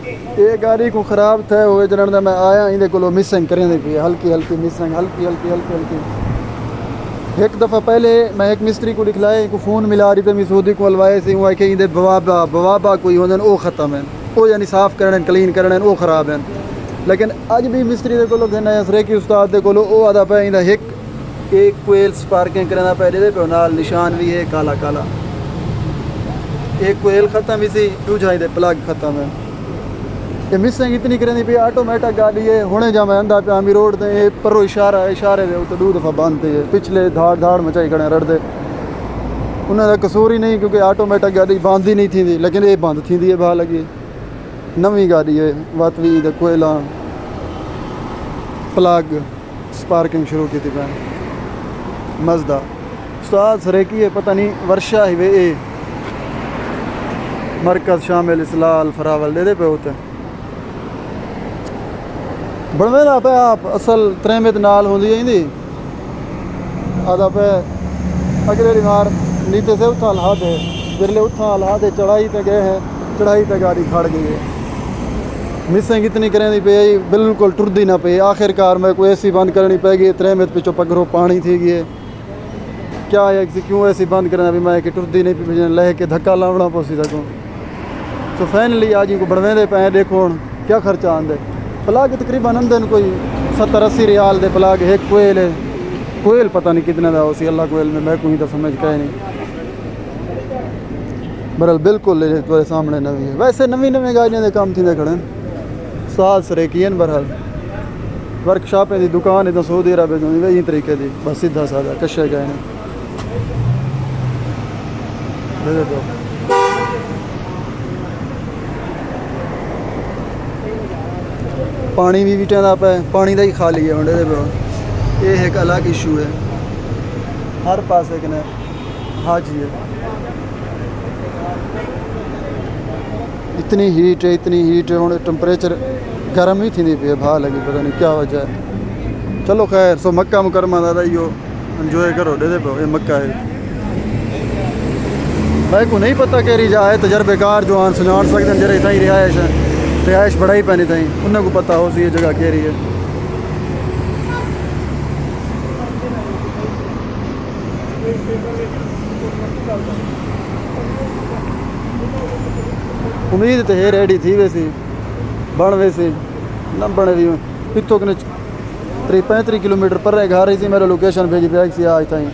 ये गाड़ी को ख़राब थे हुए जन मैं आया इहदे कोलों मिसिंग करेंदी पई हल्की हल्की मिसिंग हल्की। एक दफ़ा पहले मैं एक मिस्त्री को दिखलाया को फ़ोन मिला रही थी मैं सऊदी को हलवाए से वो आखे इहदे बवाबा कोई होंदे वो ख़त्म है वो यानी साफ़ करने क्लीन करने वो ख़राब है। लेकिन अज भी मिस्त्री दे कोलों गना सरेकी उस्ताद दे कोलों वो आदा पे इहदा एक कोयल स्पार्किंग करना पे दे पे नाल निशान भी है काला काला। एक कोयल ख़त्म इसी दूजा इहदे प्लग ख़त्म है। ये मिसिंग इतनी करेंदी पई ऑटोमेटिक गाड़ी है हुणे जा मैं अंदा पे आमी रोड ते परो इशारे दे उते 2 दफ़ा बंद थे पिछले धाड़ मचाई खड़े रड़दे उन्हां दा कसूर ही नहीं क्योंकि ऑटोमेटिक गाड़ी बंद ही नहीं थी लेकिन ये बंद थी है भा लगी नवी गाड़ी है वातवी दे कोयला प्लग स्पार्किंग शुरू की थी मैं मजदा उस्ताद सरेकी है पता नहीं वर्षा ही वे मरकज़ शामिल इसलाल फरावल दे पे होते बनवेदा पे आप असल त्रेमित नाल होंदी इंदी आदा पे अगले रिमार नीचे से उठा ला दे जिसले उठा ला दे चढ़ाई ते गए हैं चढ़ाई ते गाड़ी खड़ गई है। मिसिंग इतनी करेंदी पे बिल्कुल टुरदी ना पे आखिरकार मैं कोई ऐसी बंद करनी पैगी त्रेमित पिछो पगरो पानी थी गई क्या है क्यों ऐसी बंद करना भी मैं कि टुरदी नहीं पी लह के धक्का लावना पोसी सकूँ। तो फाइनली आज इनको बनवेंदे पे देखो क्या खर्चा आंदे प्लाग तकरीबन आंदे कोई 70-80 रियाल दे प्लाग एक कोयल है कोयल पता नहीं कितने का उसी अल्लाह कोयल में मैं कोई तो समझ के नहीं बरल बिल्कुल तुम्हारे सामने नवी है। वैसे नवी गाड़ियाँ के काम थी खड़े साल सरेकियन बरहाल वर्कशॉप की दुकान है तो सऊदी अरब वही तरीके की बस सीधा साधा कशे गए ने पानी भी विटा पे पानी का ही खाली है मुंडे पे ये एक अलग इशू है हर पास एक ने हाजी है इतनी हीट है हूँ टैंपरेचर गर्म ही थी पे भा लगी पता नहीं क्या वजह है। चलो खैर सो मक्का मुकरमा दादा यो इंजॉय करो दे पे ये मक्का है भाई को नहीं पता कह जाए तजर्बेकार जो आन सुना सकते जरा इतना रिहाइश बढ़ाई पैनी थी उन्हें को पता हो सी ये जगह कह रही है। उम्मीद तो है रेडी थी वैसी बन वैसी न बने भी इतों कने 35 किलोमीटर पर घर रही थी मेरे लोकेशन भेजी पे सी आज ताई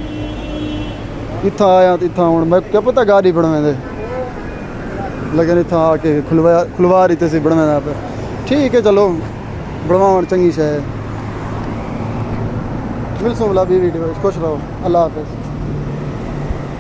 इतना आया तो इतना हूँ मैं क्या पता गाड़ी बनवे लेकिन इतना आके खुलवा रही थी बनवे पे ठीक है चलो बनवाव चंगी शह मिल सो भी वीडियो खुश रहो अल्लाह हाफिज़।